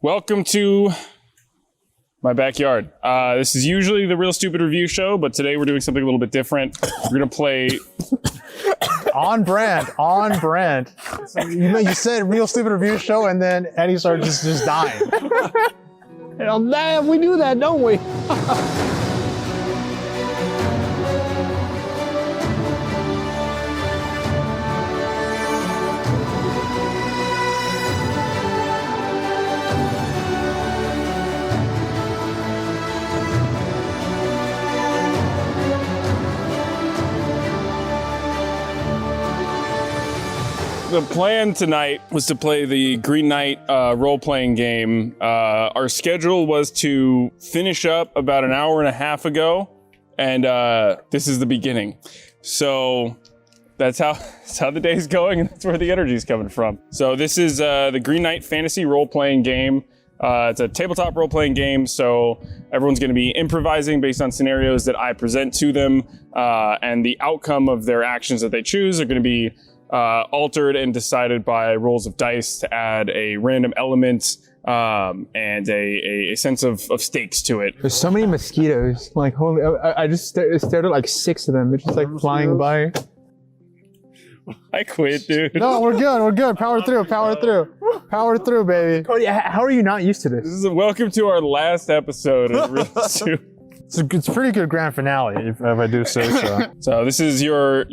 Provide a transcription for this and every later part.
Welcome to my backyard. This is usually the Real Stupid Review show, but today we're doing something a little bit different. We're gonna play... On brand. So, you said Real Stupid Review show, and then Eddie started just dying. Hell, damn, we do that, don't we? The plan tonight was to play the Green Knight role-playing game. Our schedule was to finish up about an hour and a half ago, and this is the beginning. So that's how the day's going, and that's where the energy's coming from. So this is the Green Knight fantasy role-playing game. It's a tabletop role-playing game, so everyone's going to be improvising based on scenarios that I present to them, and the outcome of their actions that they choose are going to be altered and decided by rolls of dice to add a random element and a sense of stakes to it. There's so many mosquitoes. Like, holy, I just stared at like 6 of them. They're just like flying by. I quit, dude. No, we're good. Power through, baby. Cody, how are you not used to this? This is welcome to our last episode of Real Stupid. It's a pretty good grand finale, if I do say so. So this is your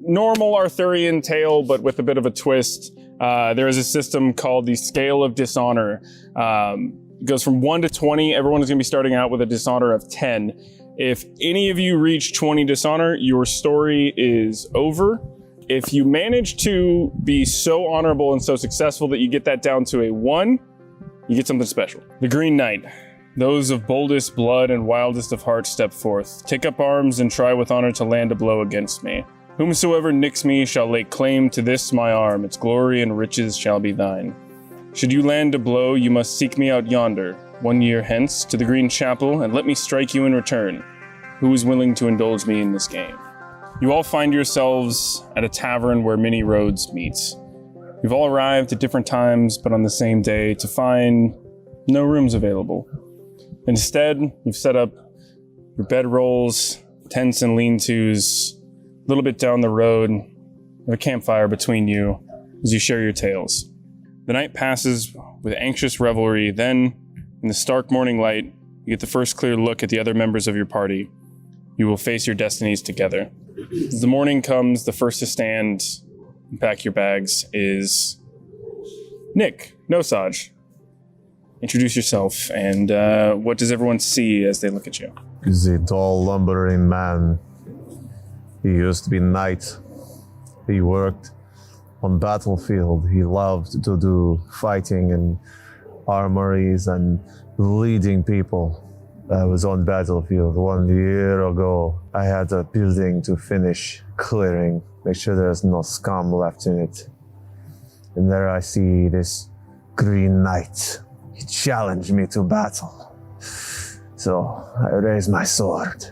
normal Arthurian tale, but with a bit of a twist. There is a system called the Scale of Dishonor. It goes from 1 to 20. Everyone is going to be starting out with a dishonor of 10. If any of you reach 20 dishonor, your story is over. If you manage to be so honorable and so successful that you get that down to a 1, you get something special. The Green Knight. Those of boldest blood and wildest of heart step forth. Take up arms and try with honor to land a blow against me. Whomsoever nicks me shall lay claim to this my arm. Its glory and riches shall be thine. Should you land a blow, you must seek me out yonder, 1 year hence, to the Green Chapel, and let me strike you in return. Who is willing to indulge me in this game? You all find yourselves at a tavern where many roads meet. You've all arrived at different times, but on the same day, to find no rooms available. Instead, you've set up your bedrolls, tents and lean-tos, a little bit down the road, with a campfire between you as you share your tales. The night passes with anxious revelry, then, in the stark morning light, you get the first clear look at the other members of your party. You will face your destinies together. As the morning comes, the first to stand and pack your bags is Nick Nosage. Introduce yourself, and what does everyone see as they look at you? He's a tall, lumbering man. He used to be knight. He worked on battlefield. He loved to do fighting in armories and leading people. I was on battlefield 1 year ago. I had a building to finish clearing, make sure there's no scum left in it. And there I see this Green Knight. He challenged me to battle. So I raise my sword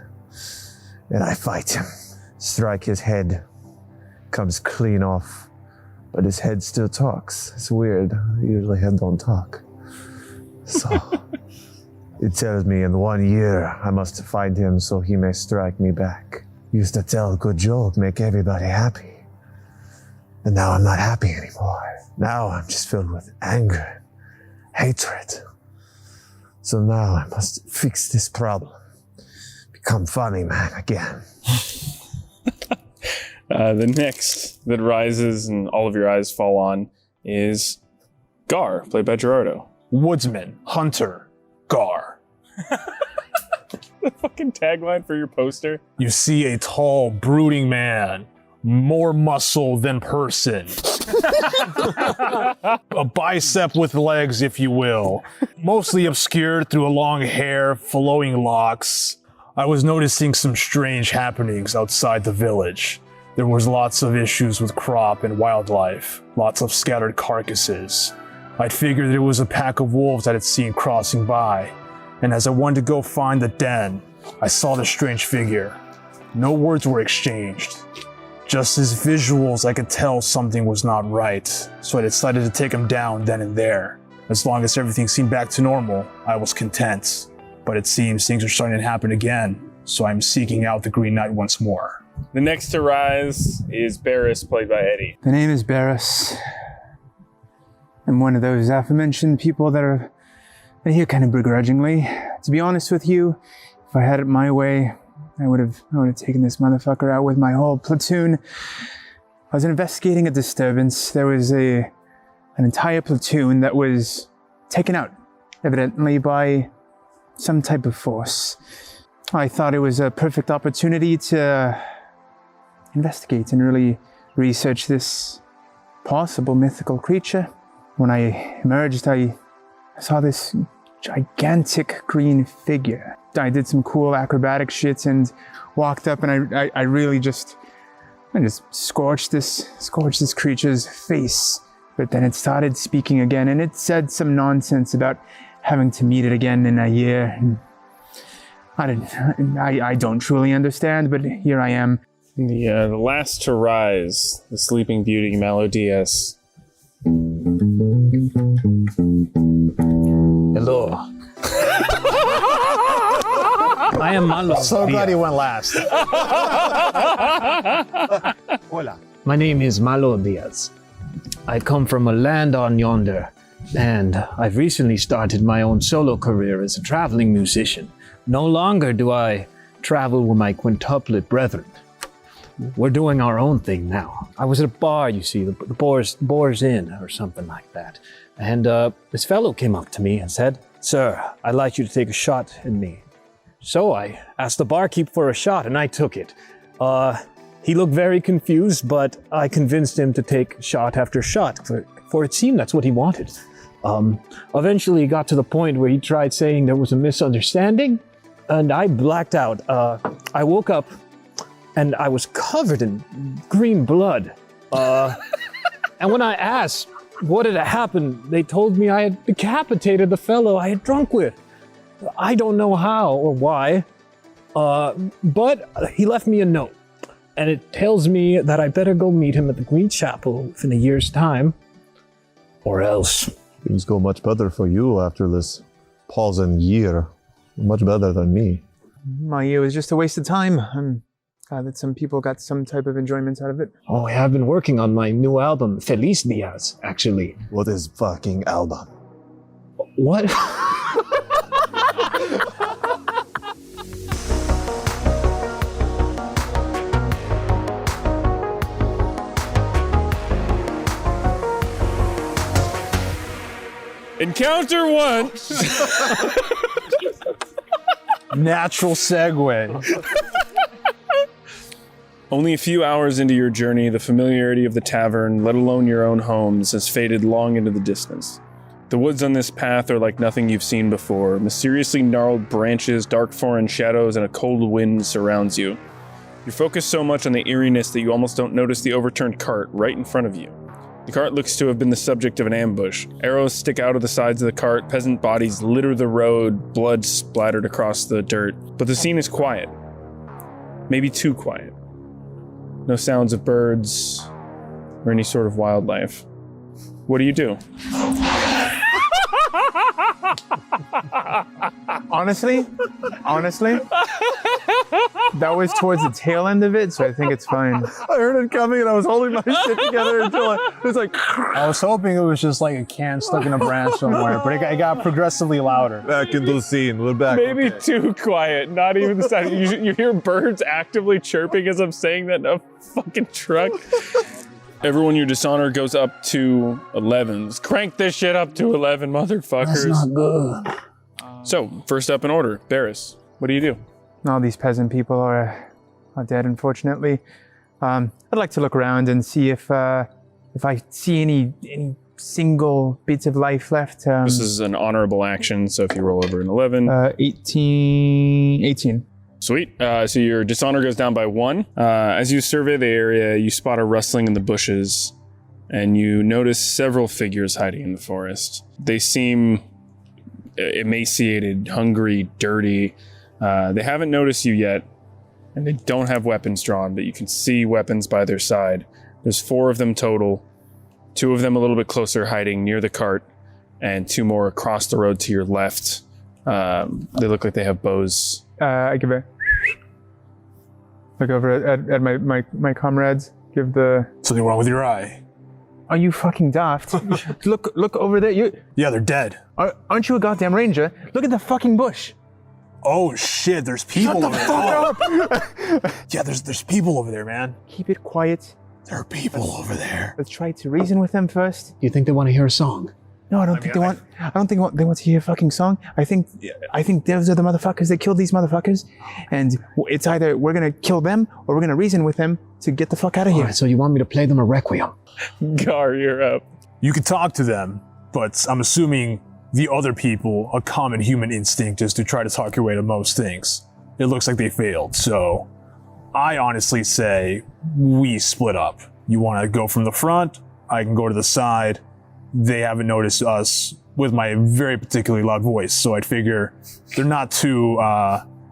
and I fight him. Strike his head, comes clean off, but his head still talks. It's weird, usually head don't talk. So it tells me in 1 year I must find him so he may strike me back. Used to tell a good joke, make everybody happy. And now I'm not happy anymore. Now I'm just filled with anger. Hatred. So now I must fix this problem. Become funny man again. The next that rises and all of your eyes fall on is Gar, played by Gerardo. Woodsman, hunter, Gar. The fucking tagline for your poster. You see a tall, brooding man, more muscle than person. A bicep with legs, if you will. Mostly obscured through a long hair, flowing locks. I was noticing some strange happenings outside the village. There was lots of issues with crop and wildlife, lots of scattered carcasses. I'd figured it was a pack of wolves I had seen crossing by, and as I wanted to go find the den, I saw the strange figure. No words were exchanged. Just as visuals, I could tell something was not right, so I decided to take him down then and there. As long as everything seemed back to normal, I was content. But it seems things are starting to happen again, so I'm seeking out the Green Knight once more. The next to rise is Barris, played by Eddie. The name is Barris. I'm one of those aforementioned people that are here kind of begrudgingly. To be honest with you, if I had it my way, I would have taken this motherfucker out with my whole platoon. I was investigating a disturbance. There was an entire platoon that was taken out, evidently by some type of force. I thought it was a perfect opportunity to investigate and really research this possible mythical creature. When I emerged, I saw this gigantic green figure. I did some cool acrobatic shit and walked up, and I really just scorched this creature's face. But then it started speaking again, and it said some nonsense about having to meet it again in a year. And I don't truly understand, but here I am. The last to rise, the Sleeping Beauty, Malo Diaz. Hello. I am Malo. So glad he went last. Hola. My name is Malo Diaz. I come from a land on yonder, and I've recently started my own solo career as a traveling musician. No longer do I travel with my quintuplet brethren. We're doing our own thing now. I was at a bar, you see, the Boar's Inn or something like that. And this fellow came up to me and said, "Sir, I'd like you to take a shot at me." So I asked the barkeep for a shot, and I took it. He looked very confused, but I convinced him to take shot after shot, for it seemed that's what he wanted. Eventually he got to the point where he tried saying there was a misunderstanding, and I blacked out. I woke up, and I was covered in green blood. And when I asked what had happened, they told me I had decapitated the fellow I had drunk with. I don't know how or why, but he left me a note, and it tells me that I better go meet him at the Green Chapel within a year's time, or else. Things go much better for you after this pausing year. Much better than me. My year was just a waste of time. I'm glad that some people got some type of enjoyment out of it. Oh, I have been working on my new album, Feliz Diaz, actually. What is fucking album? What? Encounter one. Natural segue. Only a few hours into your journey, the familiarity of the tavern, let alone your own homes, has faded long into the distance. The woods on this path are like nothing you've seen before. Mysteriously gnarled branches, dark foreign shadows, and a cold wind surrounds you. You're focused so much on the eeriness that you almost don't notice the overturned cart right in front of you. The cart looks to have been the subject of an ambush. Arrows stick out of the sides of the cart, peasant bodies litter the road, blood splattered across the dirt. But the scene is quiet. Maybe too quiet. No sounds of birds or any sort of wildlife. What do you do? Honestly, that was towards the tail end of it, so I think it's fine. I heard it coming and I was holding my shit together until it was like... I was hoping it was just like a can stuck in a branch somewhere, but it got progressively louder. Back into the scene. We're back. Maybe Okay. too quiet, not even the sound. You hear birds actively chirping as I'm saying that in a fucking truck. Everyone you dishonor goes up to 11s. Crank this shit up to 11, motherfuckers. That's not good. So, first up in order, Barris, what do you do? All these peasant people are dead, unfortunately. I'd like to look around and see if I see any single bits of life left. This is an honorable action, so if you roll over an 11. 18. Sweet. So your dishonor goes down by 1. As you survey the area, you spot a rustling in the bushes, and you notice several figures hiding in the forest. They seem emaciated, hungry, dirty. They haven't noticed you yet, and they don't have weapons drawn, but you can see weapons by their side. There's 4 of them total, 2 of them a little bit closer, hiding near the cart, and 2 more across the road to your left. They look like they have bows. I give a look over at my comrades. Give the. Something wrong with your eye? Are you fucking daft? look over there. Yeah, they're dead. Aren't you a goddamn ranger? Look at the fucking bush. Oh shit, there's people over there. Oh. Yeah, there's people over there, man. Keep it quiet. There are people over there. Let's try to reason with them first. You think they want to hear a song? No, I don't think they want to hear a fucking song. I think those are the motherfuckers that killed these motherfuckers, and it's either we're gonna kill them or we're gonna reason with them to get the fuck out of here. All right, so you want me to play them a requiem? Gar, you're up. You could talk to them, but I'm assuming the other people, a common human instinct is to try to talk your way to most things. It looks like they failed, so I honestly say we split up. You want to go from the front, I can go to the side. They haven't noticed us with my very particularly loud voice, so I'd figure they're not too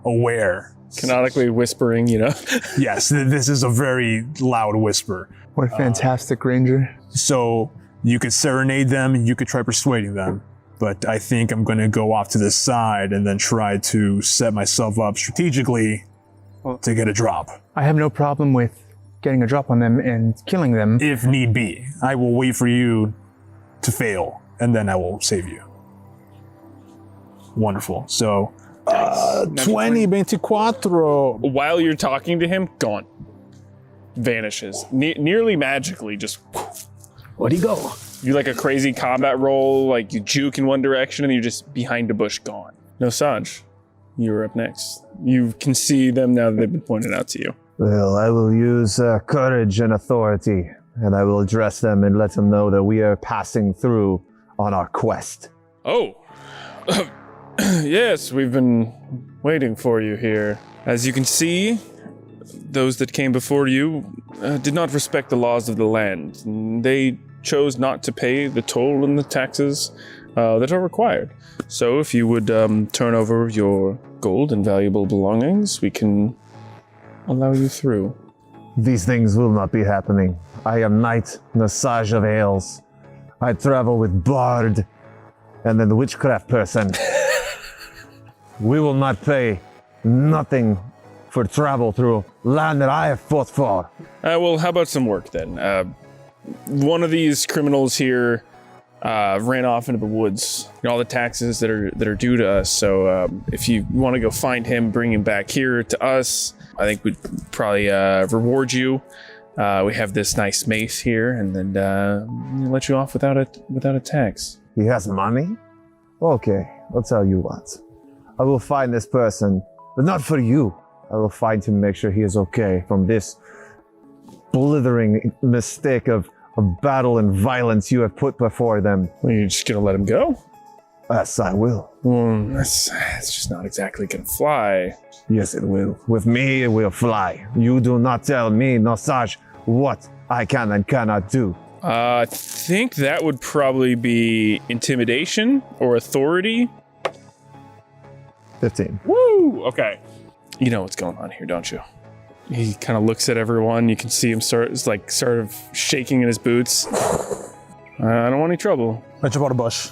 aware. Canonically whispering, you know? Yes, this is a very loud whisper. What a fantastic ranger. So you could serenade them, you could try persuading them, but I think I'm going to go off to the side and then try to set myself up strategically to get a drop. I have no problem with getting a drop on them and killing them. If need be. I will wait for you to fail, and then I will save you. Wonderful. So, 20, 24. While you're talking to him, gone. Vanishes. Nearly magically, just... Where'd he go? You like a crazy combat roll, like you juke in one direction and you're just behind a bush gone. No, Sanj, you're up next. You can see them now that they've been pointed out to you. Well, I will use courage and authority, and I will address them and let them know that we are passing through on our quest. Oh, yes, we've been waiting for you here. As you can see, those that came before you did not respect the laws of the land. They chose not to pay the toll and the taxes that are required. So if you would turn over your gold and valuable belongings, we can allow you through. These things will not be happening. I am Knight Nasaj of Ales. I travel with Bard and then the witchcraft person. We will not pay nothing for travel through land that I have fought for. Well, how about some work then? One of these criminals here ran off into the woods. All the taxes that are due to us. So if you want to go find him, bring him back here to us, I think we'd probably reward you. We have this nice mace here, and then let you off without a tax. He has money? Okay, that's how you want. I will find this person, but not for you. I will find him, make sure he is okay from this blithering mistake of battle and violence you have put before them. Well, you're just gonna let him go? Yes, I will. That's just not exactly gonna fly. Yes, it will. With me, it will fly. You do not tell me, Nosaj, what I can and cannot do. I think that would probably be intimidation or authority. 15. Woo! Okay. You know what's going on here, don't you? He kind of looks at everyone. You can see him sort of shaking in his boots. I don't want any trouble. I jump out a bush.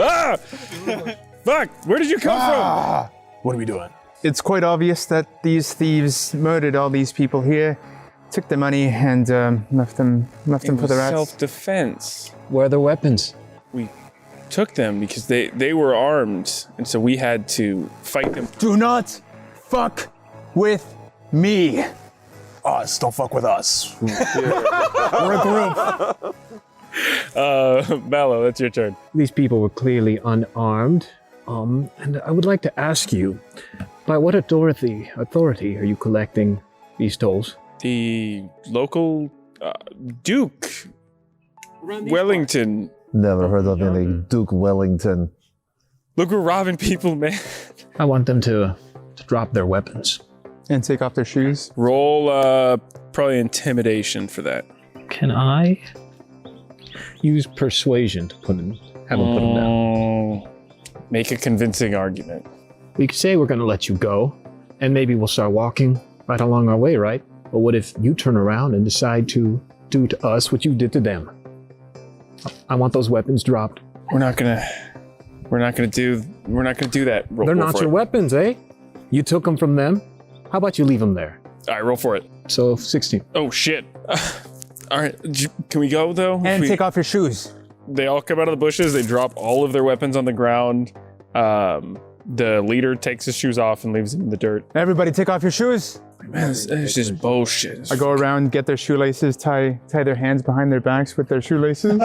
Ah! Fuck! Where did you come from? What are we doing? It's quite obvious that these thieves murdered all these people here, took the money, and left them for the rats. Self-defense. Where are their weapons? We took them because they were armed, and so we had to fight them. Do not fuck with me. Us, don't fuck with us. We're a group. Mallow, that's your turn. These people were clearly unarmed. And I would like to ask you, by what authority are you collecting these tolls? The local Duke Wellington. Never heard of any Duke Wellington. Look, we're robbing people, man. I want them to drop their weapons. And take off their shoes. Roll probably intimidation for that. Can I use persuasion to have them put them down? Make a convincing argument. We could say we're going to let you go, and maybe we'll start walking right along our way, right? But what if you turn around and decide to do to us what you did to them? I want those weapons dropped. We're not gonna do that. They're not your weapons, eh? You took them from them. How about you leave them there? All right, roll for it. So 16. Oh shit. All right, can we go though? And take off your shoes. They all come out of the bushes. They drop all of their weapons on the ground. The leader takes his shoes off and leaves them in the dirt. Everybody take off your shoes. Man, this is just bullshit. I go around, get their shoelaces, tie their hands behind their backs with their shoelaces.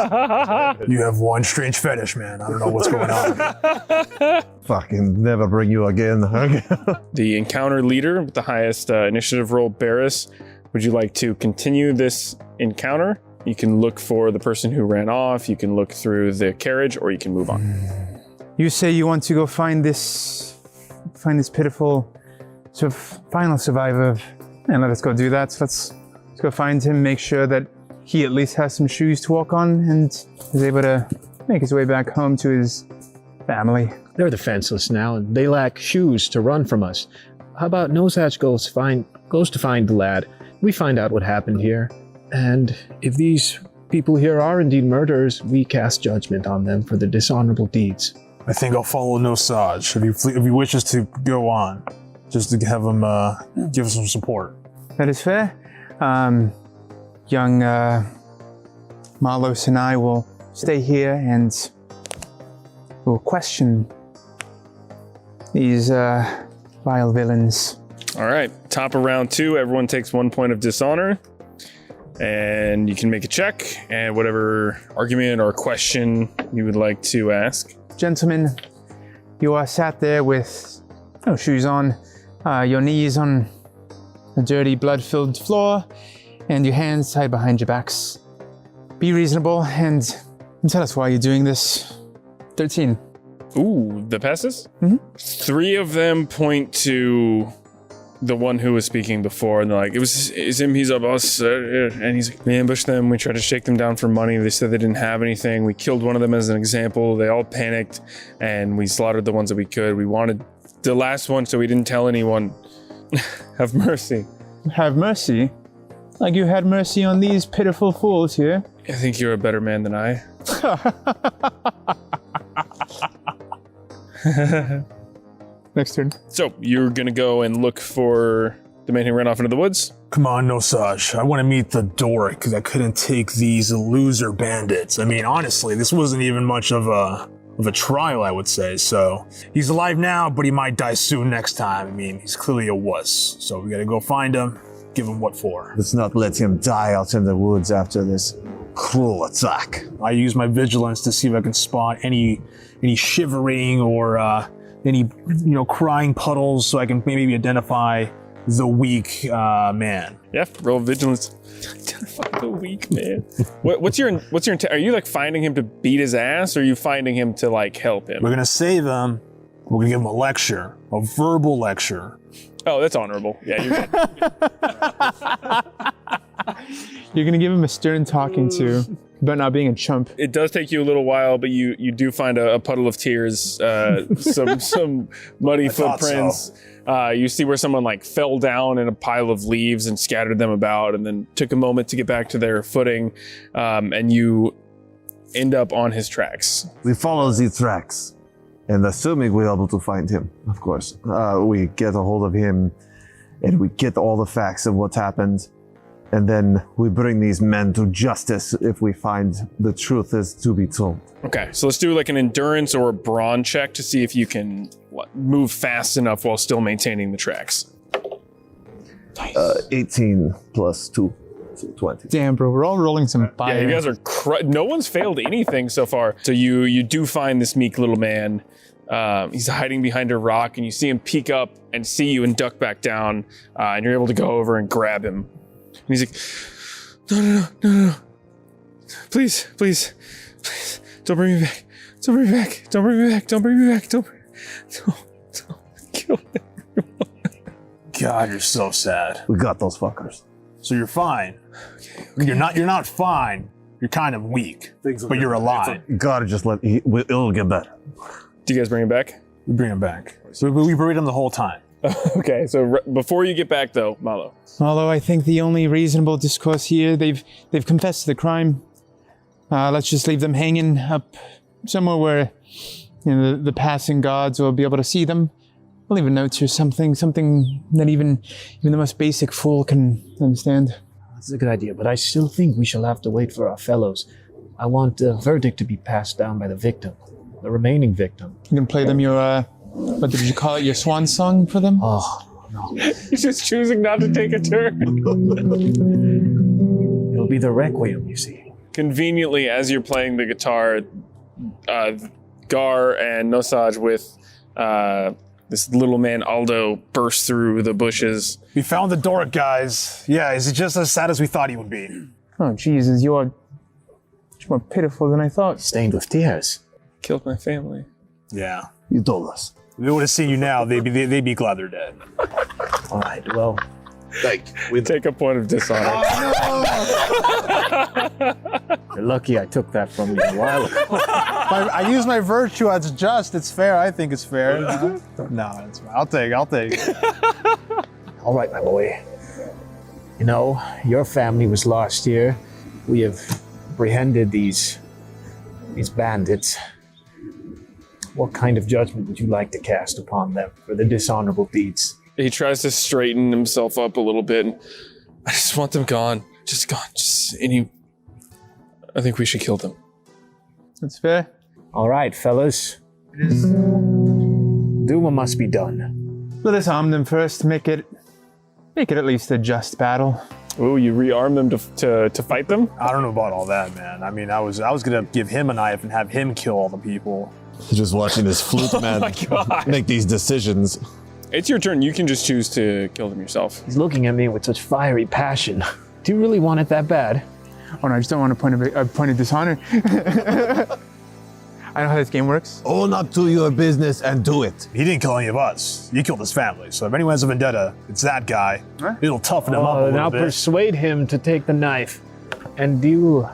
You have one strange fetish, man. I don't know what's going on. Fucking never bring you again. The encounter leader with the highest initiative roll, Barris, would you like to continue this encounter? You can look for the person who ran off, you can look through the carriage, or you can move on. You say you want to go find this pitiful sort of final survivor, and let us go do that. Let's go find him, make sure that he at least has some shoes to walk on and is able to make his way back home to his family. They're defenseless now, and they lack shoes to run from us. How about Nosehatch goes to find the lad? We find out what happened here, and if these people here are indeed murderers, we cast judgment on them for their dishonorable deeds. I think I'll follow Nosage if he wishes to go on, just to have him give us some support. That is fair. Young Marlos and I will stay here and we'll question these vile villains. All right, top of round 2, everyone takes 1 point of dishonor, and you can make a check, and whatever argument or question you would like to ask. Gentlemen, you are sat there with no shoes on, your knees on a dirty, blood-filled floor, and your hands tied behind your backs. Be reasonable and tell us why you're doing this. 13. Ooh, the passes? Mhm. 3 of them point to the one who was speaking before, and they're like, it's him, he's our boss. And he's like, we ambushed them, we tried to shake them down for money, they said they didn't have anything, we killed one of them as an example, they all panicked, and we slaughtered the ones that we could. We wanted the last one, so we didn't tell anyone. Have mercy. Have mercy? Like you had mercy on these pitiful fools here? I think you're a better man than I. Next turn. So, you're gonna go and look for the man who ran off into the woods? Come on, Nosage. I want to meet the dork that couldn't take these loser bandits. I mean, honestly, this wasn't even much of a trial, I would say. So he's alive now, but he might die soon next time. I mean, he's clearly a wuss. So we gotta go find him, give him what for. Let's not let him die out in the woods after this cruel attack. I use my vigilance to see if I can spot any shivering or any crying puddles, so I can maybe identify the weak man. Yeah, roll vigilance. Identify the weak man. What's your intent? Are you like finding him to beat his ass, or are you finding him to like help him? We're gonna save him. We're gonna give him a lecture, a verbal lecture. Oh, that's honorable. Yeah, you're good. You're gonna give him a stern talking to, but not being a chump. It does take you a little while, but you do find a puddle of tears, some muddy footprints. So. You see where someone like fell down in a pile of leaves and scattered them about, and then took a moment to get back to their footing, and you end up on his tracks. We follow the tracks, and assuming we're able to find him, of course, we get a hold of him, and we get all the facts of what happened, and then we bring these men to justice if we find the truth is to be told. Okay, so let's do like an endurance or a brawn check to see if you can move fast enough while still maintaining the tracks. 18 plus 2, so 20. Damn, bro, we're all rolling some fire. Yeah, you guys are no one's failed anything so far. So you do find this meek little man. He's hiding behind a rock, and you see him peek up and see you and duck back down, and you're able to go over and grab him. And he's like, no. Please, don't bring me back. Don't bring me back. Don't kill everyone. God, you're so sad. We got those fuckers. So you're fine. Okay. You're not fine. You're kind of weak, but you're alive. You gotta just it'll get better. Do you guys bring him back? We bring him back. So we buried him the whole time. Okay, so before you get back though, Malo. Although I think the only reasonable discourse here, they've confessed to the crime. let's just leave them hanging up somewhere where the passing gods will be able to see them. I'll leave a note or something that even the most basic fool can understand. That's a good idea, but I still think we shall have to wait for our fellows. I want a verdict to be passed down by the victim, the remaining victim. You can play them your, what did you call it, your swan song for them? Oh, no. He's just choosing not to take a turn. It'll be the requiem, you see. Conveniently, as you're playing the guitar, Gar and Nosaj with this little man Aldo burst through the bushes. We found the dork, guys. Yeah, is he just as sad as we thought he would be? Oh, Jesus, you are much more pitiful than I thought. Stained with tears. Killed my family. Yeah. You told us. If they would have seen you now, they'd be glad they're dead. All right, well, We take a point of dishonor. you're lucky I took that from you a while ago. I use my virtue as just. It's fair. I think it's fair. No, it's fine. I'll take it. All right, my boy. You know, your family was lost here. We have apprehended these bandits. What kind of judgment would you like to cast upon them for the dishonorable deeds? He tries to straighten himself up a little bit. I just want them gone. Just gone. I think we should kill them. That's fair. All right, fellas. Do what must be done. Let us arm them first. Make it at least a just battle. Oh, you rearm them to fight them? I don't know about all that, man. I mean, I was gonna give him a knife and have him kill all the people. Just watching this flute man make these decisions. It's your turn. You can just choose to kill them yourself. He's looking at me with such fiery passion. Do you really want it that bad? Oh no, I just don't want a point of dishonor. I know how this game works. Own up to your business and do it. He didn't kill any of us. He killed his family. So if anyone has a vendetta, it's that guy. Huh? It'll toughen him up a little now bit. persuade him to take the knife and do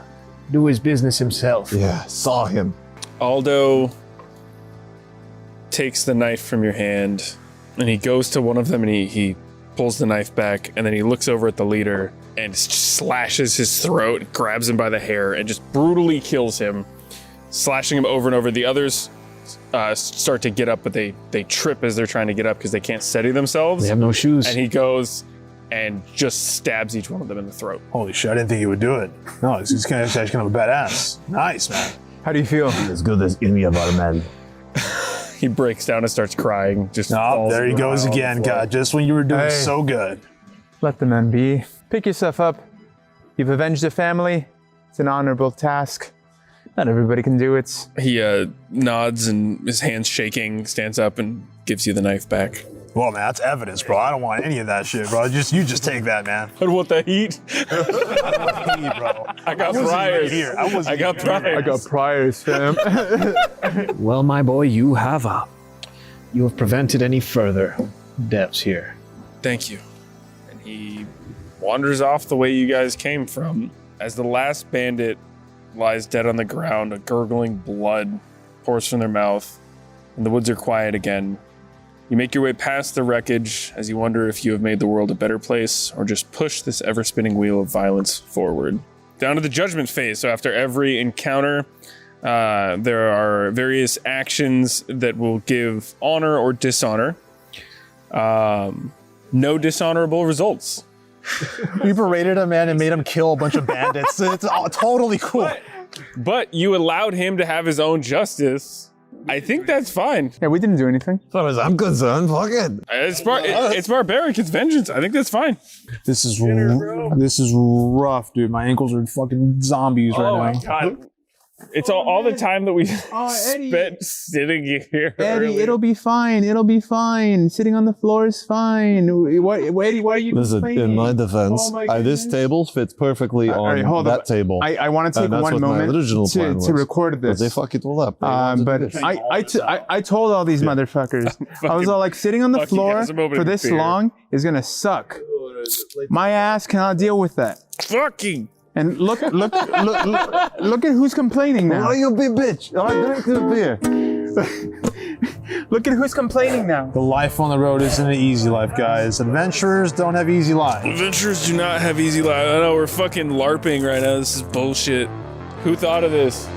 his business himself. Yeah, saw him. Aldo takes the knife from your hand and he goes to one of them and he pulls the knife back and then he looks over at the leader and slashes his throat, grabs him by the hair and just brutally kills him, slashing him over and over. The others start to get up, but they trip as they're trying to get up because they can't steady themselves. They have no shoes. And he goes and just stabs each one of them in the throat. Holy shit, I didn't think he would do it. No, he's kind of a badass. Nice, man. How do you feel? As good as any of our men. He breaks down and starts crying. Just falls there he goes on the again, floor. God. Just when you were doing Hey. so good. Let the men be. Pick yourself up. You've avenged a family. It's an honorable task. Not everybody can do it. He nods and his hands shaking, stands up and gives you the knife back. Well, man, that's evidence, bro. I don't want any of that shit, bro. You just take that, man. I don't want the heat. I don't want any, bro. I got wasn't even priors. here. I got priors. I got priors, fam. Well, my boy, you have prevented any further deaths here. Thank you. And he wanders off the way you guys came from. As the last bandit lies dead on the ground, a gurgling blood pours from their mouth, and the woods are quiet again. You make your way past the wreckage as you wonder if you have made the world a better place or just push this ever-spinning wheel of violence forward. Down to the judgment phase. So after every encounter, there are various actions that will give honor or dishonor. No dishonorable results. We berated a man and made him kill a bunch of bandits. It's totally cool. But you allowed him to have his own justice. I think that's fine. Yeah, we didn't do anything. As far as I'm concerned, fuck it. It's barbaric. It's vengeance. I think that's fine. This is rough, dude. My ankles are fucking zombies right now. God. It's all the time that we Eddie. spent sitting here. Eddie, earlier. it'll be fine. It'll be fine. Sitting on the floor is fine. Eddie, why are you Listen, complaining? in my defense, Oh my this goodness. table fits perfectly All on right, hold that up. table. I want to take And that's one what my moment original plan to was. record But this. they fuck it all up. They But wanted this. I told all these motherfuckers, I was all like, sitting on the Fucking floor has a moment for of this fear. long is gonna suck. My ass cannot deal with that. Fucking. And look at who's complaining now. Why you be bitch? I drink the beer. Look at who's complaining now. The life on the road isn't an easy life, guys. Adventurers don't have easy lives. Adventurers do not have easy lives. I know we're fucking LARPing right now. This is bullshit. Who thought of this?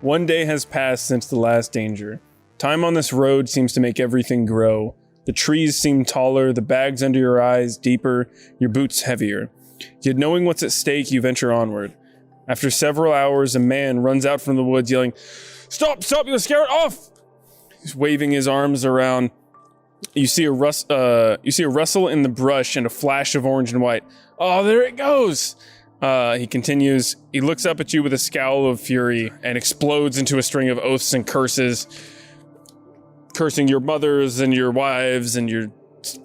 One day has passed since the last danger. Time on this road seems to make everything grow. The trees seem taller, the bags under your eyes deeper, your boots heavier. Yet knowing what's at stake, you venture onward. After several hours, a man runs out from the woods yelling, "Stop, stop, you'll scare it off!" He's waving his arms around. You see a rustle in the brush and a flash of orange and white. "Oh, there it goes!" He continues. He looks up at you with a scowl of fury and explodes into a string of oaths and curses, cursing your mothers and your wives and your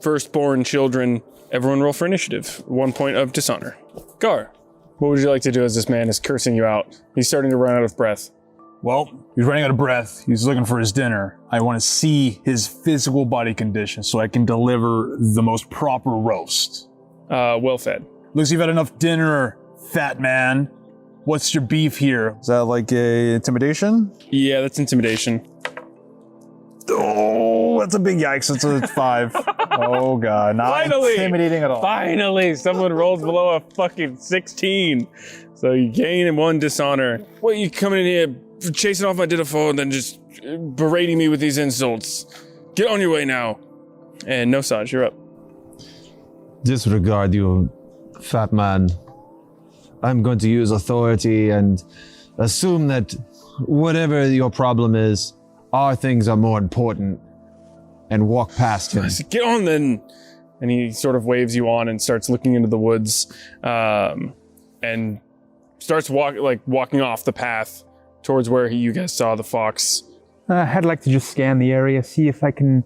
firstborn children. Everyone roll for initiative. 1 point of dishonor. Gar, what would you like to do as this man is cursing you out? He's starting to run out of breath. Well, he's running out of breath. He's looking for his dinner. I want to see his physical body condition so I can deliver the most proper roast. Well fed. Looks like you've had enough dinner, fat man. What's your beef here? Is that like a intimidation? Yeah, that's intimidation. Oh, that's a big yikes. It's a 5. Oh god, not Finally! intimidating at all. Finally, someone rolls below a fucking 16. So you gain 1 dishonor. What, you coming in here chasing off my dinner for and then just berating me with these insults? Get on your way now. And no, Saj, you're up. Disregard you, fat man. I'm going to use authority and assume that whatever your problem is, our things are more important, and walk past him. I said, get on then. And he sort of waves you on and starts looking into the woods, and starts walking off the path towards where you guys saw the fox. I'd like to just scan the area, see if I can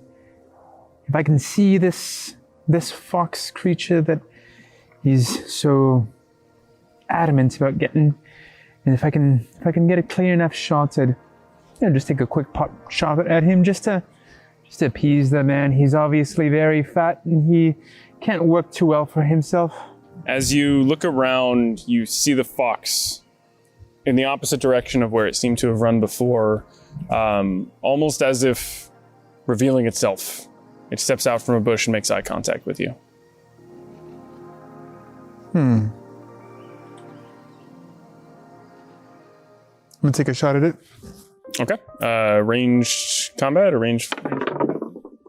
see this fox creature that he's so adamant about getting, and if I can get a clear enough shot, I'd just take a quick pot shot at him just to appease the man. He's obviously very fat and he can't work too well for himself. As you look around, you see the fox in the opposite direction of where it seemed to have run before, almost as if revealing itself. It steps out from a bush and makes eye contact with you. I'm gonna take a shot at it. Okay. Ranged combat or ranged?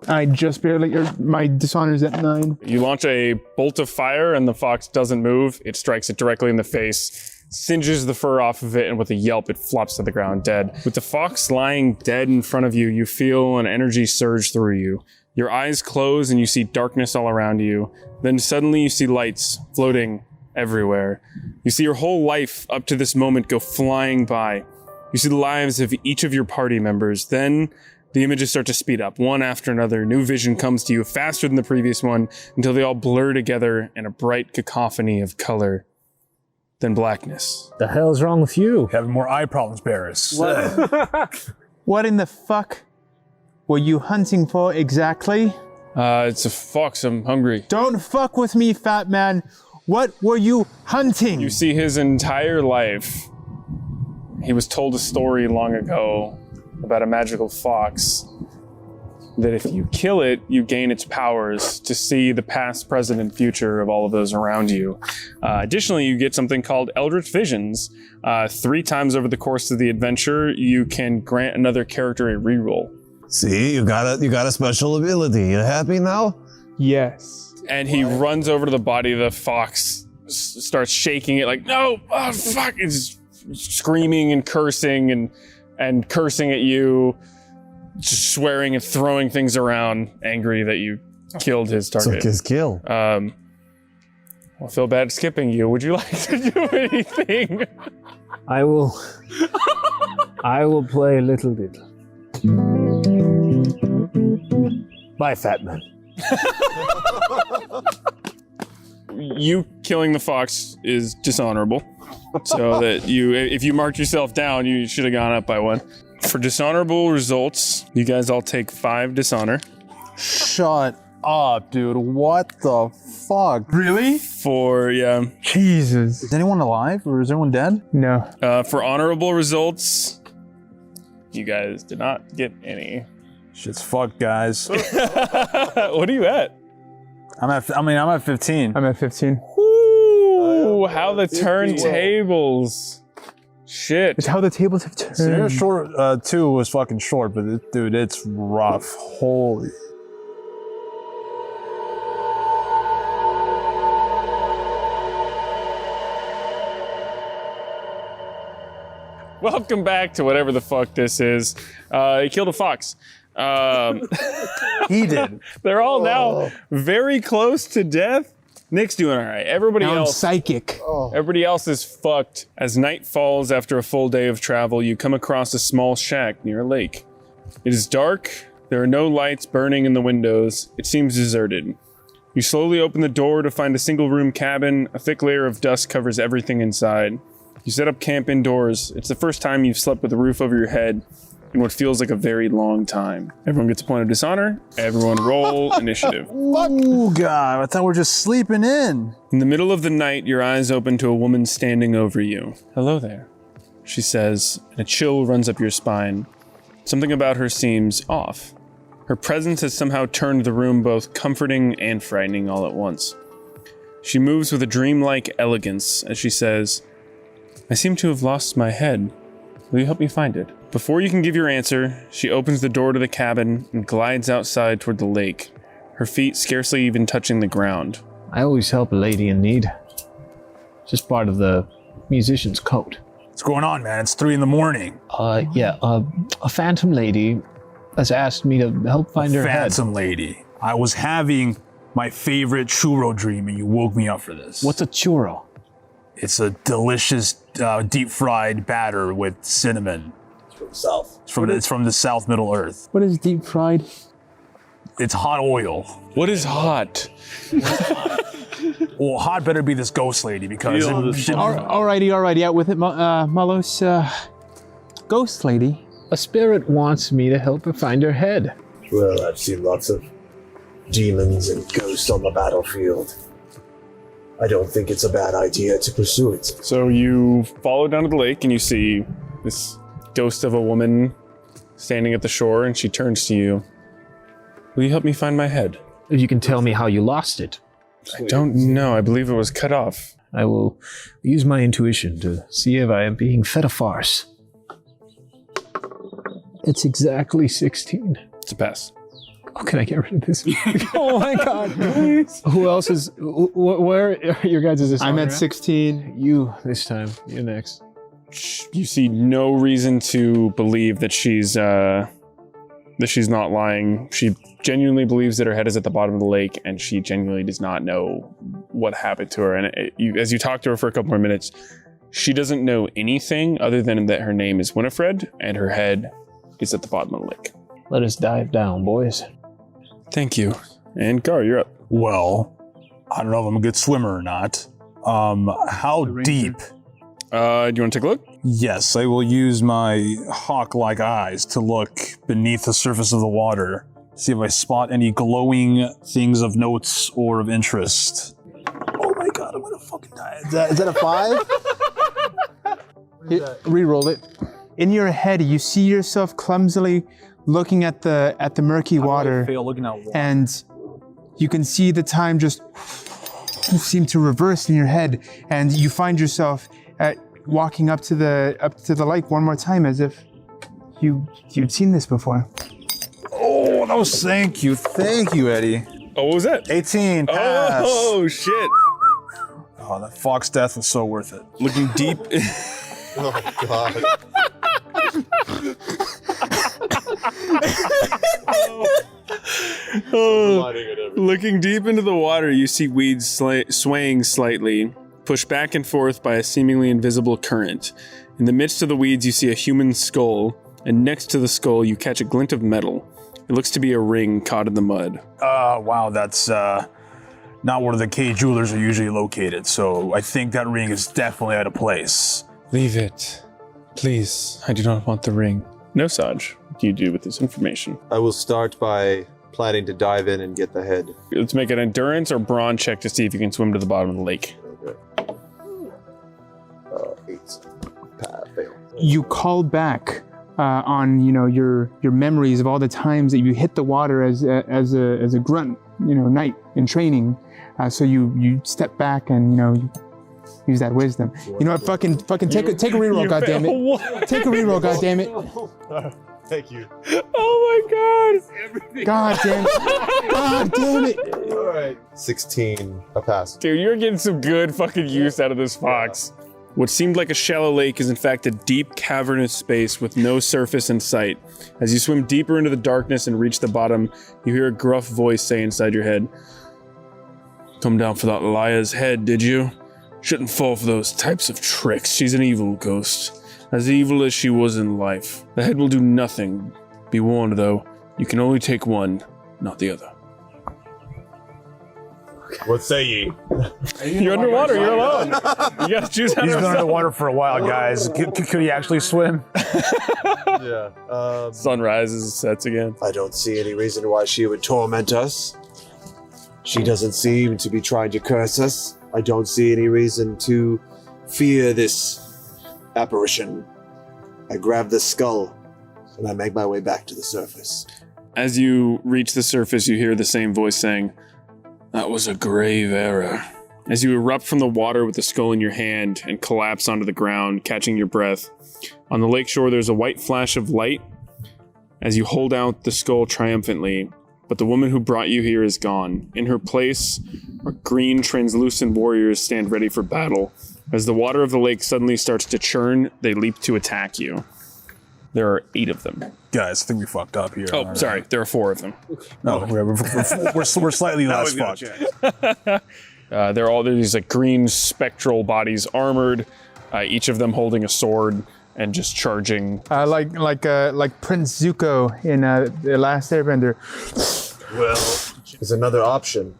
I just barely, my dishonor's at 9. You launch a bolt of fire and the fox doesn't move. It strikes it directly in the face, singes the fur off of it, and with a yelp, it flops to the ground dead. With the fox lying dead in front of you, you feel an energy surge through you. Your eyes close and you see darkness all around you. Then suddenly you see lights floating everywhere. You see your whole life up to this moment go flying by. You see the lives of each of your party members. Then the images start to speed up, one after another. New vision comes to you faster than the previous one until they all blur together in a bright cacophony of color. Then blackness. The hell's wrong with you? Having more eye problems, Barris. What in the fuck were you hunting for exactly? It's a fox. I'm hungry. Don't fuck with me, fat man. What were you hunting? You see his entire life. He was told a story long ago about a magical fox that if you kill it, you gain its powers to see the past, present, and future of all of those around you. Additionally, you get something called Eldritch Visions. 3 times over the course of the adventure, you can grant another character a reroll. See, you got a special ability. You happy now? Yes. And he runs over to the body of the fox, starts shaking it like, no, oh, fuck, it's screaming and cursing and cursing at you, just swearing and throwing things around, angry that you killed his target. Took his kill. I feel bad skipping you. Would you like to do anything? I will play a little bit. Bye, fat man. You killing the fox is dishonorable. So that if you marked yourself down, you should have gone up by 1. For dishonorable results, you guys all take 5 dishonor. Shut up, dude. What the fuck? Really? Yeah. Jesus. Is anyone alive or is everyone dead? No. For honorable results, You guys did not get any. Shit's fucked, guys. What are you at? I'm at 15. I'm at 15. Ooh, how the turntables. Shit. It's how the tables have turned. So short, 2 was fucking short, but dude, it's rough. Holy. Welcome back to whatever the fuck this is. He killed a fox. He did. They're all now very close to death. Nick's doing all right. Everybody Now I'm else, psychic. everybody else is fucked. As night falls after a full day of travel, you come across a small shack near a lake. It is dark. There are no lights burning in the windows. It seems deserted. You slowly open the door to find a single-room cabin. A thick layer of dust covers everything inside. You set up camp indoors. It's the first time you've slept with a roof over your head in what feels like a very long time. Everyone gets a point of dishonor. Everyone roll initiative. Oh god, I thought we were just sleeping in. In the middle of the night, your eyes open to a woman standing over you. Hello there, she says, and a chill runs up your spine. Something about her seems off. Her presence has somehow turned the room both comforting and frightening all at once. She moves with a dreamlike elegance as she says, I seem to have lost my head. Will you help me find it? Before you can give your answer, she opens the door to the cabin and glides outside toward the lake, her feet scarcely even touching the ground. I always help a lady in need. Just part of the musician's code. What's going on, man? It's 3 a.m. A phantom lady has asked me to help find her head. Phantom lady. I was having my favorite churro dream and you woke me up for this. What's a churro? It's a delicious deep fried batter with cinnamon. South. It's from the South Middle Earth. What is deep fried? It's hot oil. What is hot? Well, hot better be this ghost lady because Alrighty, out with it, Malos. Ghost lady. A spirit wants me to help her find her head. Well, I've seen lots of demons and ghosts on the battlefield. I don't think it's a bad idea to pursue it. So you follow down to the lake and you see this ghost of a woman standing at the shore, and she turns to you. Will you help me find my head? If you can tell me how you lost it, I don't know. I believe it was cut off. I will use my intuition to see if I am being fed a farce. It's exactly 16. It's a pass. Oh, can I get rid of this? Oh my god. Who else is... Where are your guys' I'm at 16. You this time. You're next. You see no reason to believe that she's not lying. She genuinely believes that her head is at the bottom of the lake, and she genuinely does not know what happened to her. And as you talk to her for a couple more minutes, she doesn't know anything other than that her name is Winifred, and her head is at the bottom of the lake. Let us dive down, boys. Thank you. And Gar, you're up. Well, I don't know if I'm a good swimmer or not. How deep? Do you want to take a look? Yes, I will use my hawk-like eyes to look beneath the surface of the water, see if I spot any glowing things of notes or of interest. Oh my god, I'm gonna fucking die. Is that a 5? Reroll it. In your head, you see yourself clumsily looking at the murky water, and you can see the time just seem to reverse in your head, and you find yourself walking up to the lake one more time, as if you'd seen this before. Oh, that was thank you, Eddie. Oh, what was that? 18, pass. Oh, shit. Oh, that fox death was so worth it. Looking deep... Oh, God. Looking deep into the water, you see weeds swaying slightly, pushed back and forth by a seemingly invisible current. In the midst of the weeds, you see a human skull, and next to the skull, you catch a glint of metal. It looks to be a ring caught in the mud. Wow, that's not where the K jewelers are usually located, so I think that ring is definitely out of place. Leave it. Please, I do not want the ring. No, Saj. What do you do with this information? I will start by planning to dive in and get the head. Let's make an endurance or brawn check to see if you can swim to the bottom of the lake. Okay. 8. Fail. You call back on your memories of all the times that you hit the water as a grunt, knight in training. So you step back and you use that wisdom. You know what? Fucking take a reroll, goddammit. Take a reroll, goddammit. Thank you. Oh my god! God damn it! God damn it! All right. 16. A pass. Dude, you're getting some good fucking use out of this fox. What seemed like a shallow lake is in fact a deep cavernous space with no surface in sight. As you swim deeper into the darkness and reach the bottom, you hear a gruff voice say inside your head, "Come down for that liar's head, did you? Shouldn't fall for those types of tricks. She's an evil ghost. As evil as she was in life. The head will do nothing. Be warned, though, you can only take one, not the other." What say ye? You're underwater, you're alone. You gotta choose how He's to been underwater for a while, guys. Could he actually swim? Yeah. Sun rises, sets again. I don't see any reason why she would torment us. She doesn't seem to be trying to curse us. I don't see any reason to fear this apparition. I grab the skull and I make my way back to the surface. As you reach the surface, you hear the same voice saying, "That was a grave error." As you erupt from the water with the skull in your hand and collapse onto the ground, catching your breath, on the lakeshore there's a white flash of light as you hold out the skull triumphantly, but the woman who brought you here is gone. In her place are green, translucent warriors stand ready for battle. As the water of the lake suddenly starts to churn, they leap to attack you. There are 8 of them. Guys, I think we fucked up here. Oh, sorry, there are 4 of them. No, we're slightly less fucked. They're these like green spectral bodies, armored, each of them holding a sword and just charging. Like Prince Zuko in The Last Airbender. Well, there's another option.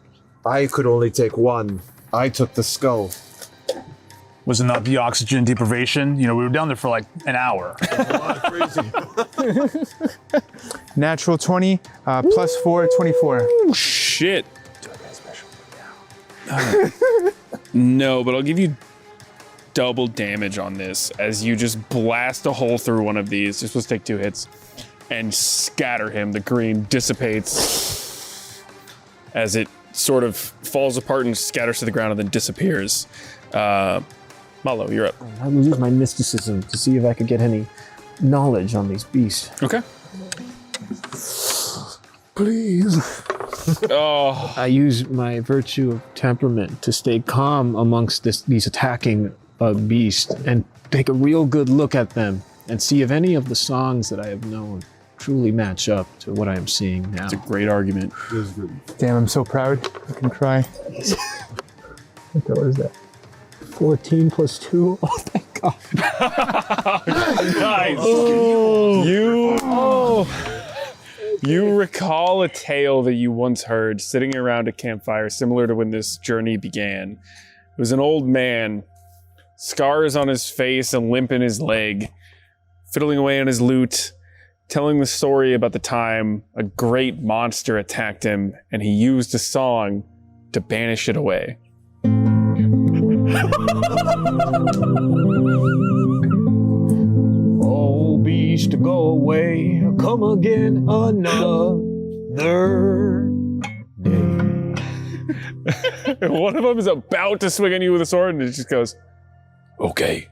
I could only take one. I took the skull. Was it not the oxygen deprivation? We were down there for like an hour. Natural 20, plus 4, 24. Oh, shit. No, but I'll give you double damage on this as you just blast a hole through one of these. You're supposed to take 2 hits and scatter him. The green dissipates as it sort of falls apart and scatters to the ground and then disappears. Malo, you're up. I will use my mysticism to see if I could get any knowledge on these beasts. Okay. Please. Oh. I use my virtue of temperament to stay calm amongst these attacking beasts and take a real good look at them and see if any of the songs that I have known truly match up to what I am seeing now. It's a great argument. Damn, I'm so proud. I can cry. What is that? 14 plus 2. Oh, thank God. Nice. You recall a tale that you once heard sitting around a campfire similar to when this journey began. It was an old man, scars on his face and limp in his leg, fiddling away on his lute, telling the story about the time a great monster attacked him and he used a song to banish it away. Oh, beast, go away, come again another day. One of them is about to swing on you with a sword and it just goes, "Okay."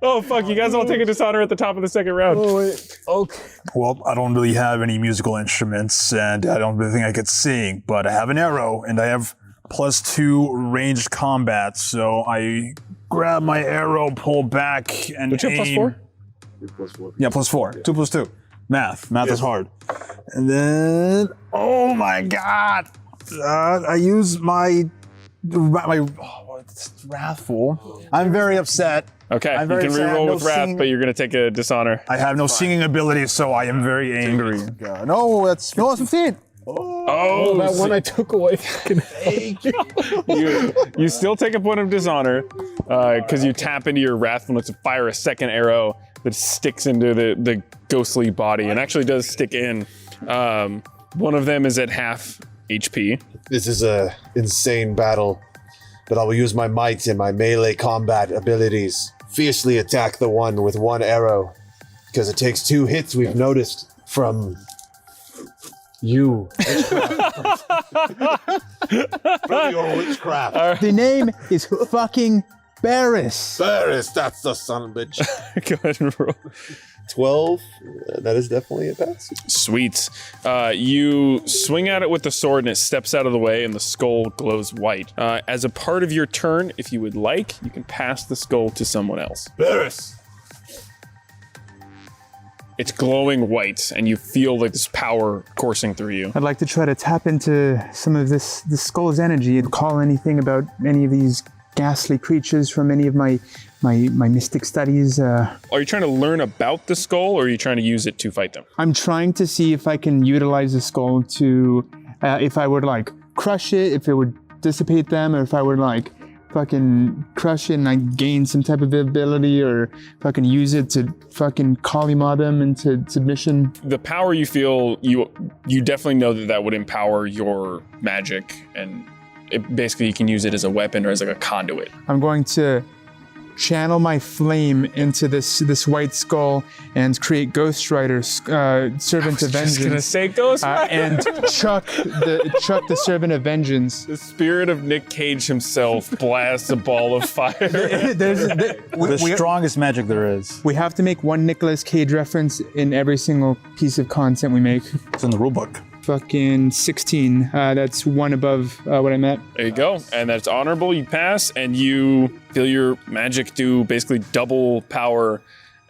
Oh, fuck, you guys all take a dishonor at the top of the second round. Oh, wait. Okay. Well, I don't really have any musical instruments, and I don't really think I could sing, but I have an arrow, and I have +2 ranged combat, so I grab my arrow, pull back, and Don't you have aim. +4? Yeah, +4. 2 plus 2. Math is hard. And then, oh my God! I use my it's wrathful. I'm very upset. Okay, you I'm very can upset. reroll No with wrath, singing. but you're gonna take a dishonor. I have no singing ability, so I am very angry. No, that's 15. Oh, That one I took away. you still take a point of dishonor because you tap into your wrathfulness to fire a second arrow that sticks into the ghostly body and actually does stick in. One of them is at half HP. This is a insane battle, but I will use my might and my melee combat abilities fiercely attack the one with one arrow, because it takes 2 hits, we've noticed, from you. From your witchcraft. The name is fucking Barris. Barris, that's the son of a bitch. Go ahead and roll. 12, that is definitely a pass. Sweet. You swing at it with the sword and it steps out of the way and the skull glows white. As a part of your turn, if you would like, you can pass the skull to someone else. Barris! It's glowing white and you feel like this power coursing through you. I'd like to try to tap into some of this skull's energy and call anything about any of these ghastly creatures from any of my mystic studies. Are you trying to learn about the skull or are you trying to use it to fight them? I'm trying to see if I can utilize the skull to, if I would like crush it, if it would dissipate them, or if I would like fucking crush it and I gain some type of ability, or fucking use it to fucking Kalima them into submission. The power you feel, you definitely know that would empower your magic, and basically you can use it as a weapon or as like a conduit. I'm going to channel my flame into this white skull and create Ghost Rider, Servant of Vengeance. I was just gonna say Ghost Rider. And chuck the Servant of Vengeance. The spirit of Nick Cage himself blasts a ball of fire. The strongest magic there is. We have to make one Nicolas Cage reference in every single piece of content we make. It's in the rulebook. Fucking 16. That's one above what I'm at. There you go. And that's honorable. You pass, and you feel your magic do basically double power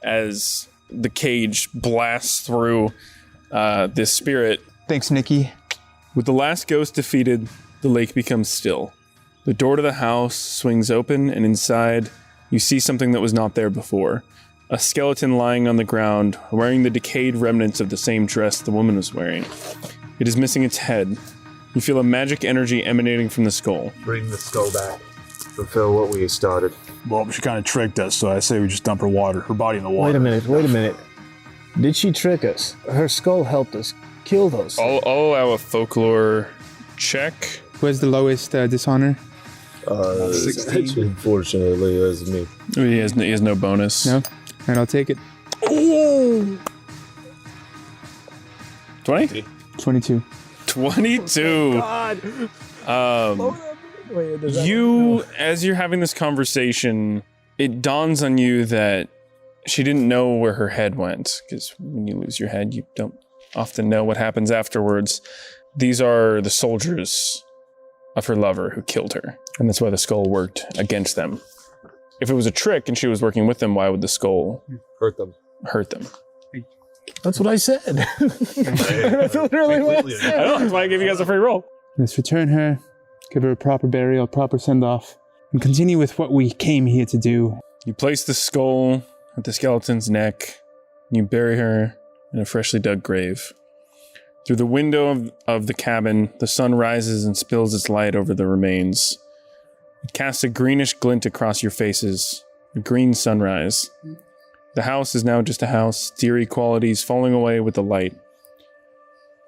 as the cage blasts through this spirit. Thanks, Nikki. With the last ghost defeated, the lake becomes still. The door to the house swings open, and inside, you see something that was not there before. A skeleton lying on the ground, wearing the decayed remnants of the same dress the woman was wearing. It is missing its head. You feel a magic energy emanating from the skull. Bring the skull back. Fulfill what we started. Well, she kind of tricked us, so I say we just dump her body in the water. Wait a minute. Did she trick us? Her skull helped us kill those. I'll allow a folklore check. Where's the lowest dishonor? 16. Unfortunately, that's me. He has no bonus. No? And I'll take it. Oh! 20? 22. 22. God. As you're having this conversation, it dawns on you that she didn't know where her head went, because when you lose your head, you don't often know what happens afterwards. These are the soldiers of her lover who killed her, and that's why the skull worked against them. If it was a trick and she was working with them, why would the skull hurt them? That's what I said. That's literally what I said. I know, that's why I gave you guys a free roll. Let's return her, give her a proper burial, proper send-off, and continue with what we came here to do. You place the skull at the skeleton's neck. You bury her in a freshly dug grave. Through the window of the cabin, the sun rises and spills its light over the remains. It casts a greenish glint across your faces, a green sunrise. The house is now just a house, its eerie qualities falling away with the light.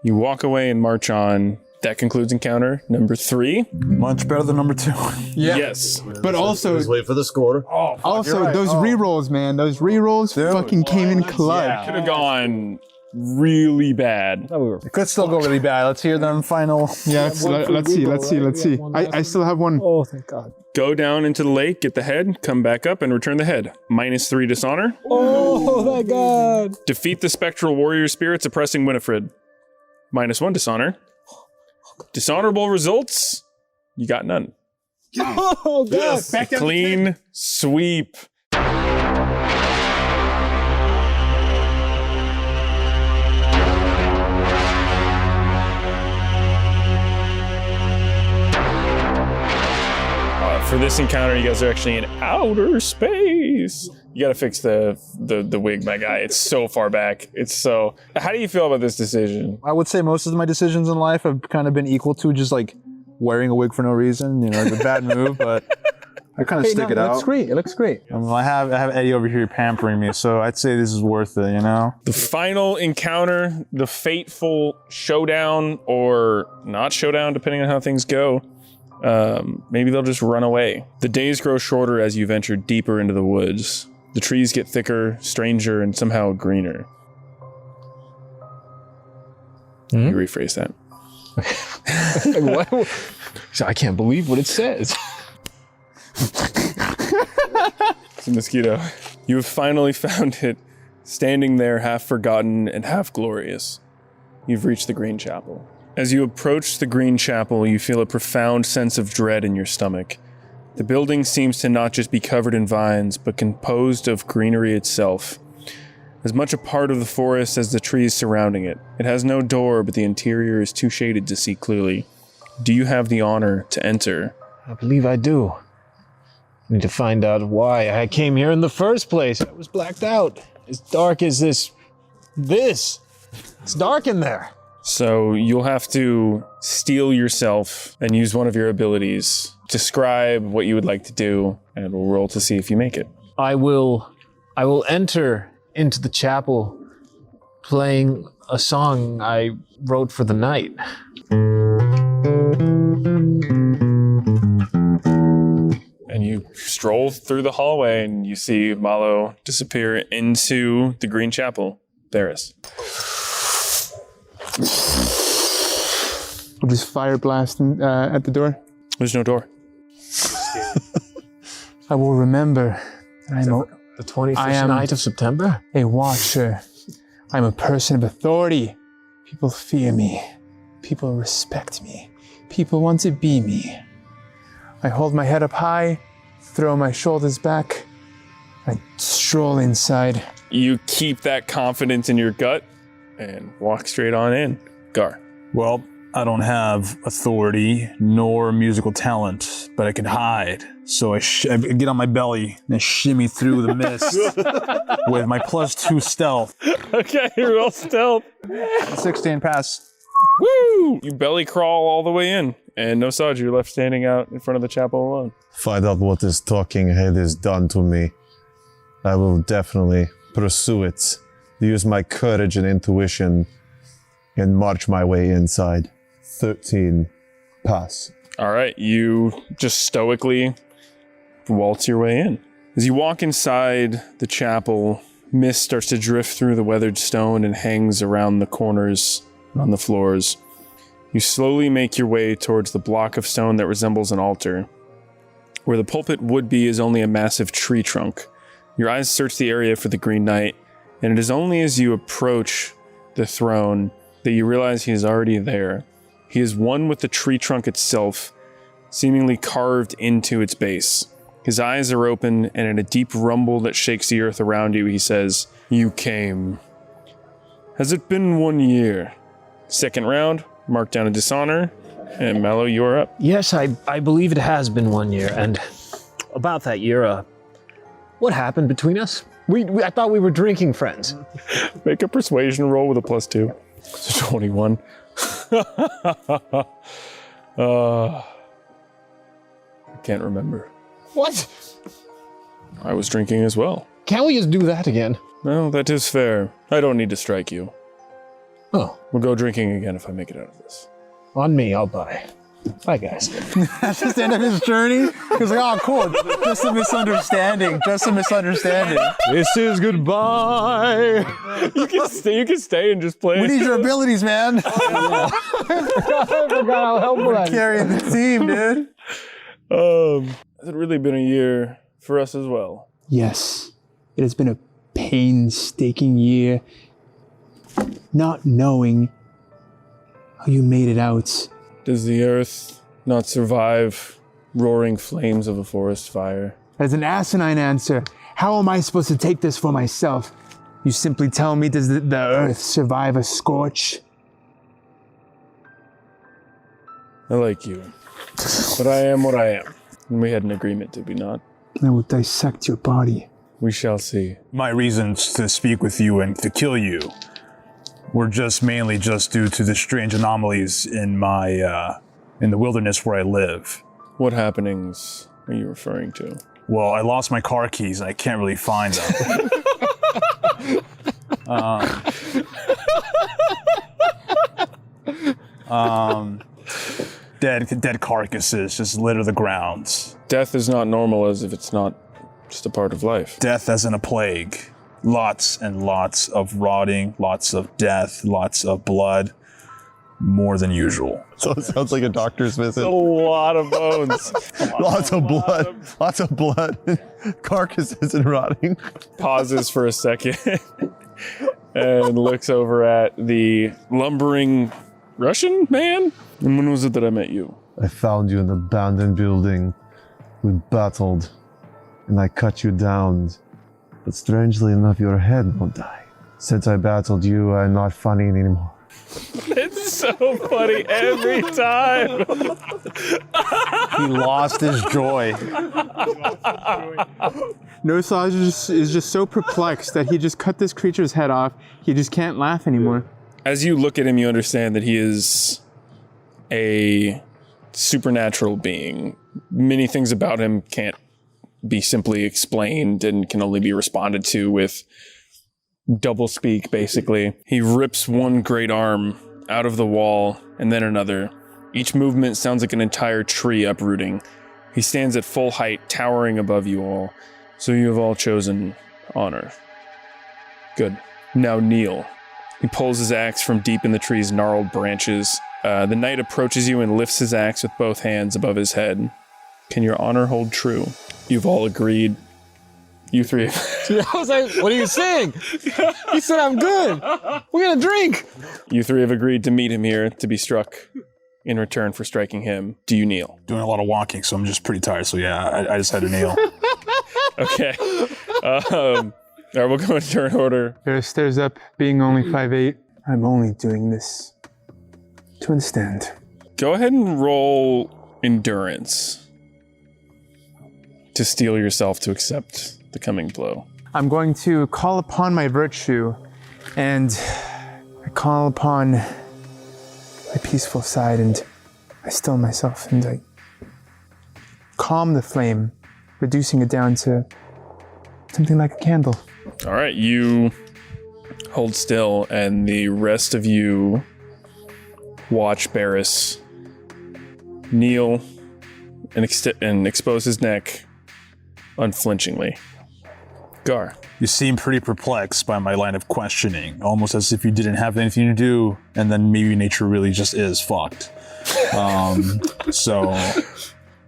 You walk away and march on. That concludes encounter number 3. Much better than number 2. Yeah. Yes. But also, Let's wait for the score. those re-rolls, man. Those re-rolls fucking came in clutch. Could have gone really bad. It could still go really bad. Let's hear them final. Yeah, let's see. I still have one. Oh, thank God. Go down into the lake, get the head, come back up, and return the head. -3 dishonor. Oh, my God. Defeat the spectral warrior spirit suppressing Winifred. -1 dishonor. Dishonorable results, you got none. Oh, God. Yes. Clean sweep. For this encounter, you guys are actually in outer space. You gotta fix the wig, my guy. It's so far back. How do you feel about this decision? I would say most of my decisions in life have kind of been equal to just like wearing a wig for no reason. You know, it's a bad move, but I kind of stick it out. It looks great. I mean, I have Eddie over here pampering me, so I'd say this is worth it, you know? The final encounter, the fateful showdown, or not showdown, depending on how things go, Maybe they'll just run away. The days grow shorter as you venture deeper into the woods. The trees get thicker, stranger, and somehow greener. You rephrase that. What? So I can't believe what it says. It's a mosquito. You have finally found it, standing there half forgotten and half glorious. You've reached the Green Chapel. As you approach the Green Chapel, you feel a profound sense of dread in your stomach. The building seems to not just be covered in vines, but composed of greenery itself. As much a part of the forest as the trees surrounding it. It has no door, but the interior is too shaded to see clearly. Do you have the honor to enter? I believe I do. I need to find out why I came here in the first place. I was blacked out. As dark as this. It's dark in there. So you'll have to steel yourself and use one of your abilities. Describe what you would like to do, and we'll roll to see if you make it. I will enter into the chapel playing a song I wrote for the night. And you stroll through the hallway and you see Malo disappear into the Green Chapel. Barris. I'll just fire blast at the door. There's no door. I will remember that The 21st night of September? a watcher. I'm a person of authority. People fear me. People respect me. People want to be me. I hold my head up high, throw my shoulders back, and I stroll inside. You keep that confidence in your gut and walk straight on in. Gar. Well, I don't have authority nor musical talent, but I can hide. So I get on my belly and I shimmy through the mist with my +2 stealth. Okay, roll stealth. 16 pass. Woo! You belly crawl all the way in, and no Saj, you're left standing out in front of the chapel alone. Find out what this talking head has done to me. I will definitely pursue it. Use my courage and intuition and march my way inside. 13 pass. All right, you just stoically waltz your way in. As you walk inside the chapel, mist starts to drift through the weathered stone and hangs around the corners and on the floors. You slowly make your way towards the block of stone that resembles an altar. Where the pulpit would be is only a massive tree trunk. Your eyes search the area for the Green Knight, and it is only as you approach the throne that you realize he is already there. He is one with the tree trunk itself, seemingly carved into its base. His eyes are open, and in a deep rumble that shakes the earth around you, he says, "You came. Has it been 1 year?" Second round, mark down a dishonor, and Mallow, you're up. Yes, I believe it has been 1 year, and about that year, what happened between us? I thought we were drinking friends. Make a persuasion roll with a +2. It's a 21. I can't remember. What? I was drinking as well. Can't we just do that again? Well, that is fair. I don't need to strike you. Oh, We'll go drinking again if I make it out of this. on me, I'll buy. Bye, guys. That's just the end of his journey. He's like, oh, cool. Just a misunderstanding. Just a misunderstanding. This is goodbye. You can stay and just play. We need your abilities, man. I forgot how helpful that is. Carrying the team, dude. Has it really been a year for us as well? Yes, it has been a painstaking year. Not knowing how you made it out. Does the earth not survive roaring flames of a forest fire? As an asinine answer, how am I supposed to take this for myself? You simply tell me, does the earth survive a scorch? I like you. But I am what I am. And we had an agreement, did we not? I will dissect your body. We shall see. My reasons to speak with you and to kill you were mainly due to the strange anomalies in in the wilderness where I live. What happenings are you referring to? Well, I lost my car keys and I can't really find them. Dead carcasses just litter the grounds. Death is not normal as if it's not just a part of life. Death as in a plague. Lots and lots of rotting, lots of death, lots of blood. More than usual. So it sounds like a doctor's visit. A lot of bones. Lots of blood. Lots of blood. Carcasses and rotting. Pauses for a second and looks over at the lumbering Russian man. And when was it that I met you? I found you in an abandoned building. We battled, and I cut you down. But strangely enough, your head won't die. Since I battled you, I'm not funny anymore. It's so funny every time. He lost his joy. Nosage is just so perplexed that he just cut this creature's head off. He just can't laugh anymore. As you look at him, you understand that he is a supernatural being. Many things about him can't be simply explained and can only be responded to with double speak, basically. He rips one great arm out of the wall and then another. Each movement sounds like an entire tree uprooting. He stands at full height, towering above you all. So you have all chosen honor. Good. Now kneel. He pulls his axe from deep in the tree's gnarled branches. The knight approaches you and lifts his axe with both hands above his head. Can your honor hold true? You've all agreed. You three. I was like, what are you saying? He said I'm good. We're gonna drink. You three have agreed to meet him here to be struck in return for striking him. Do you kneel? Doing a lot of walking, so I'm just pretty tired. So yeah, I just had to kneel. Okay. All right, we'll go in turn order. Barris stares up, being only 5'8". I'm only doing this to understand. Go ahead and roll endurance to steel yourself to accept the coming blow. I'm going to call upon my virtue, and I call upon my peaceful side, and I still myself, and I calm the flame, reducing it down to something like a candle. All right, you hold still, and the rest of you watch Barris kneel and expose his neck unflinchingly. Gar. You seem pretty perplexed by my line of questioning, almost as if you didn't have anything to do, and then maybe nature really just is fucked. So,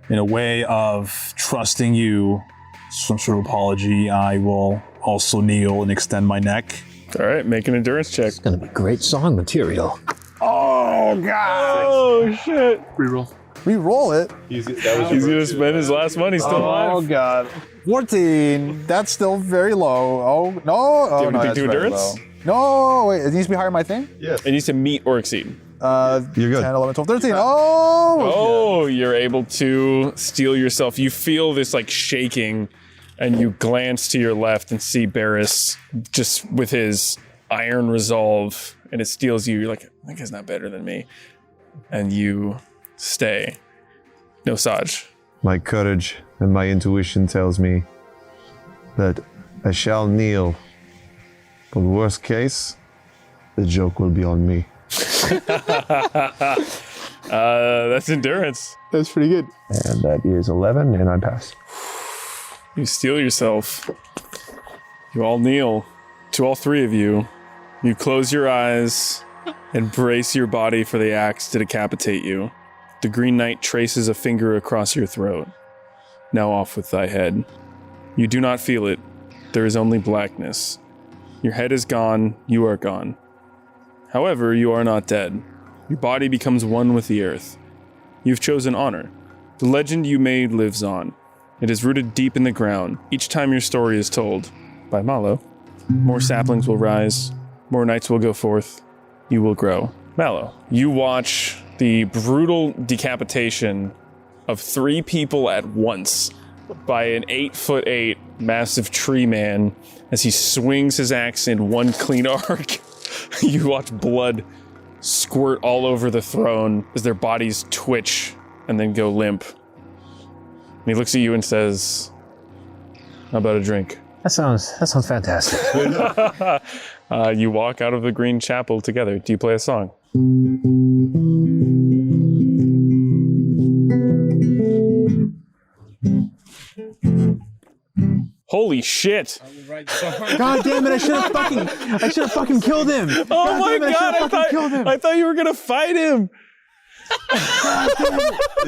in a way of trusting you, some sort of apology, I will also kneel and extend my neck. All right, make an endurance check. It's gonna be great song material. Oh, God. Oh, shit. Reroll. Re-roll it. He's gonna spend his last money still alive. Oh, God. 14. That's still very low. Oh, no. Oh, Do you have no, anything that's to very endurance? low. No, wait. It needs to be higher than my thing? Yes. It needs to meet or exceed. You're good. 10, 11, 12, 13. Oh! Oh, you're able to steel yourself. You feel this like shaking, and you glance to your left and see Barris just with his iron resolve, and it steals you. You're like, that guy's not better than me. And you stay. No Saj. My courage and my intuition tells me that I shall kneel. But worst case, the joke will be on me. That's endurance. That's pretty good. And that is 11, and I pass. You steel yourself. You all kneel. To all three of you, you close your eyes and brace your body for the axe to decapitate you. The Green Knight traces a finger across your throat. Now off with thy head. You do not feel it. There is only blackness. Your head is gone. You are gone. However, you are not dead. Your body becomes one with the earth. You've chosen honor. The legend you made lives on. It is rooted deep in the ground. Each time your story is told by Malo, more saplings will rise, more knights will go forth, you will grow. Malo, you watch the brutal decapitation of 3 people at once by an 8'8" massive tree man as he swings his axe in one clean arc. You watch blood squirt all over the throne as their bodies twitch and then go limp. And he looks at you and says, how about a drink? That sounds fantastic. You walk out of the Green Chapel together. Do you play a song? Holy shit! God damn it! I should have fucking killed him. Oh my god! I thought you were gonna fight him.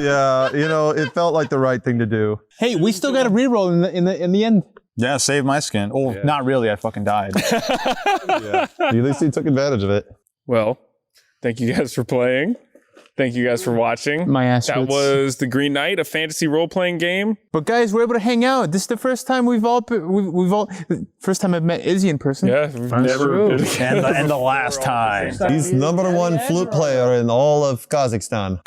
Yeah, you know, it felt like the right thing to do. Hey, we still got a reroll in the end. Yeah, save my skin. Oh, not really. I fucking died. Yeah. At least he took advantage of it. Well, thank you guys for playing. Thank you guys for watching. My ass. That was The Green Knight, a fantasy role-playing game. But guys, we're able to hang out. This is the first time we've all first time I've met Izzy in person. Yeah, we've never been together. And the last time. He's #1 flute player in all of Kazakhstan.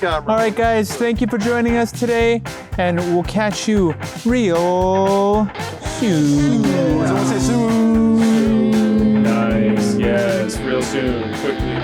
All right, guys, thank you for joining us today, and we'll catch you real soon. Nice, yes, real soon, quickly.